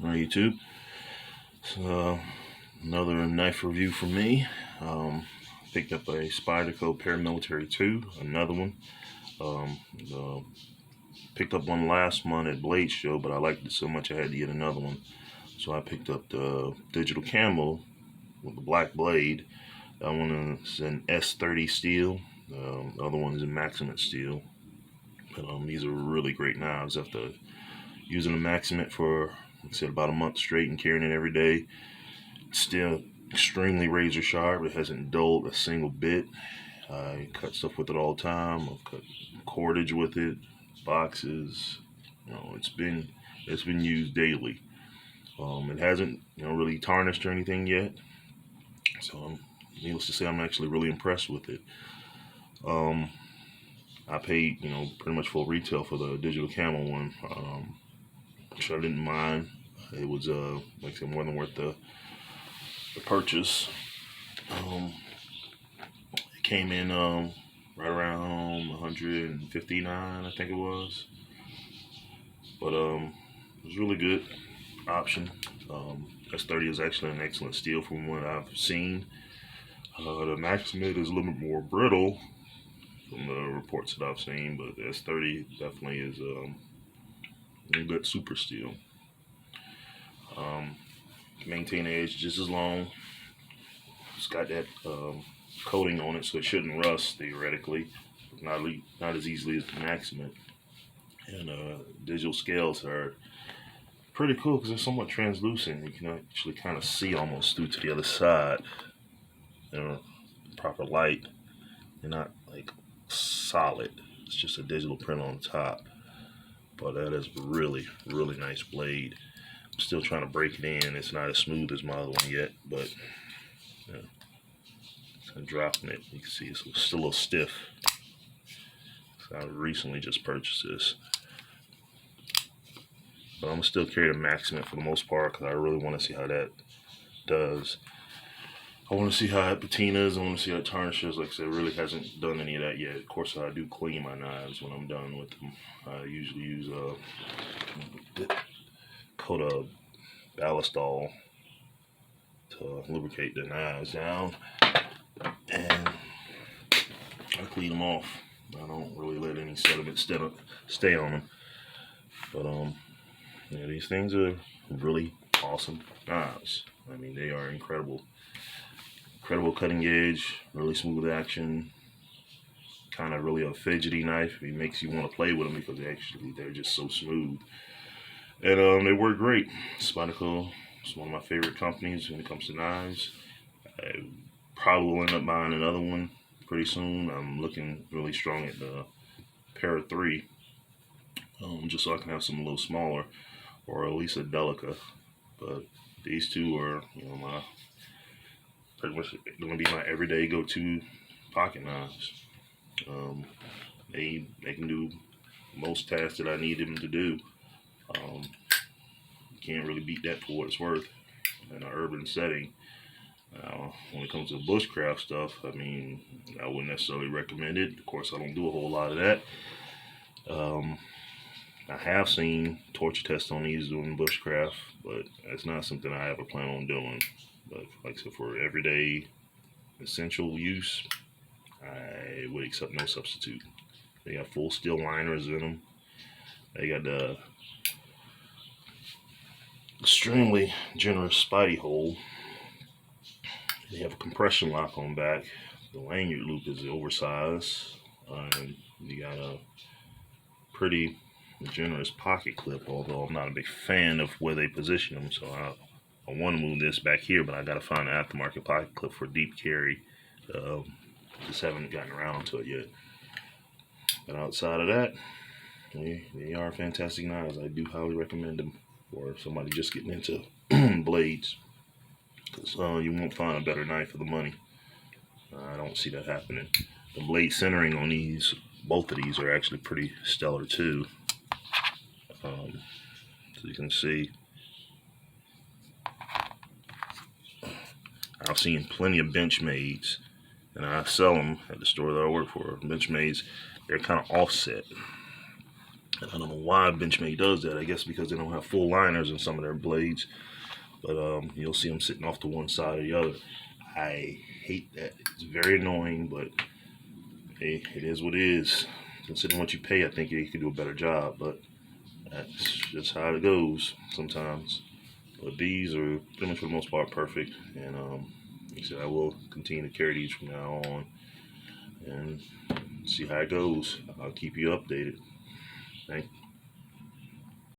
on YouTube. So another knife review from me. Picked up a Spyderco Paramilitary 2, another one. Um, uh, Picked up one last month at Blade Show, but I liked it so much I had to get another one. So I picked up the digital camo with the black blade. That one is an S30 steel. The other one is in Maximate steel. But these are really great knives. After using the Maximate for, like I said, about a month straight and carrying it every day, it's still extremely razor sharp. It hasn't dulled a single bit. I cut stuff with it all the time. I've cut cordage with it, boxes. It's been used daily. It hasn't really tarnished or anything yet. So needless to say, I'm actually really impressed with it. I paid pretty much full retail for the digital camo one, which I didn't mind. It was like I said, more than worth the purchase. It came in right around 159, I think it was. But it was really good option. S30 is actually an excellent steel from what I've seen. The Maximate is a little bit more brittle from the reports that I've seen, but the S30 definitely is a good super steel. Maintain the edge just as long. It's got that coating on it, so it shouldn't rust theoretically. Not as easily as the Maximate. And digital scales are pretty cool because they're somewhat translucent. You can actually kind of see almost through to the other side. Proper light. They're not like solid. It's just a digital print on top. But that is really, really nice blade. I'm still trying to break it in. It's not as smooth as my other one yet, but I'm dropping it. You can see it's still a little stiff. So I recently just purchased this. But I'm gonna still carry the Maximate for the most part because I really want to see how that does. I want to see how it patinas. I want to see how it tarnishes. Like I said, it really hasn't done any of that yet. Of course, I do clean my knives when I'm done with them. I usually use a coat of ballistol to lubricate the knives down, and I clean them off. I don't really let any sediment stay on them. But these things are really awesome knives. I mean, they are incredible. Incredible cutting edge, really smooth action. Kind of really a fidgety knife. It makes you want to play with them because they're just so smooth. And they work great. Spyderco is one of my favorite companies when it comes to knives. I probably will end up buying another one pretty soon. I'm looking really strong at the Para 3, just so I can have something a little smaller, or at least a Delica. But these two are, my pretty much going to be my everyday go-to pocket knives. They can do most tasks that I need them to do. You can't really beat that for what it's worth in an urban setting. When it comes to bushcraft stuff, I mean, I wouldn't necessarily recommend it. Of course, I don't do a whole lot of that. I have seen torture tests on these doing bushcraft, but that's not something I ever plan on doing. But like I said, for everyday essential use, I would accept no substitute. They got full steel liners in them. They got the extremely generous Spidey hole. They have a compression lock on back. The lanyard loop is oversized. You got a pretty generous pocket clip, although I'm not a big fan of where they position them, so I want to move this back here, but I got to find an aftermarket pocket clip for deep carry. Just haven't gotten around to it yet. But outside of that, they are fantastic knives. I do highly recommend them for somebody just getting into blades, because you won't find a better knife for the money. I don't see that happening. The blade centering on both of these are actually pretty stellar too. So you can see, I've seen plenty of Benchmades, and I sell them at the store that I work for. Benchmades, they're kind of offset. I don't know why Benchmade does that. I guess because they don't have full liners in some of their blades. But you'll see them sitting off to one side or the other. I hate that. It's very annoying, but hey, it is what it is. Considering what you pay, I think you could do a better job, but that's just how it goes sometimes. But these are pretty much for the most part perfect, and like I said, I will continue to carry these from now on and see how it goes. I'll keep you updated. Thank you.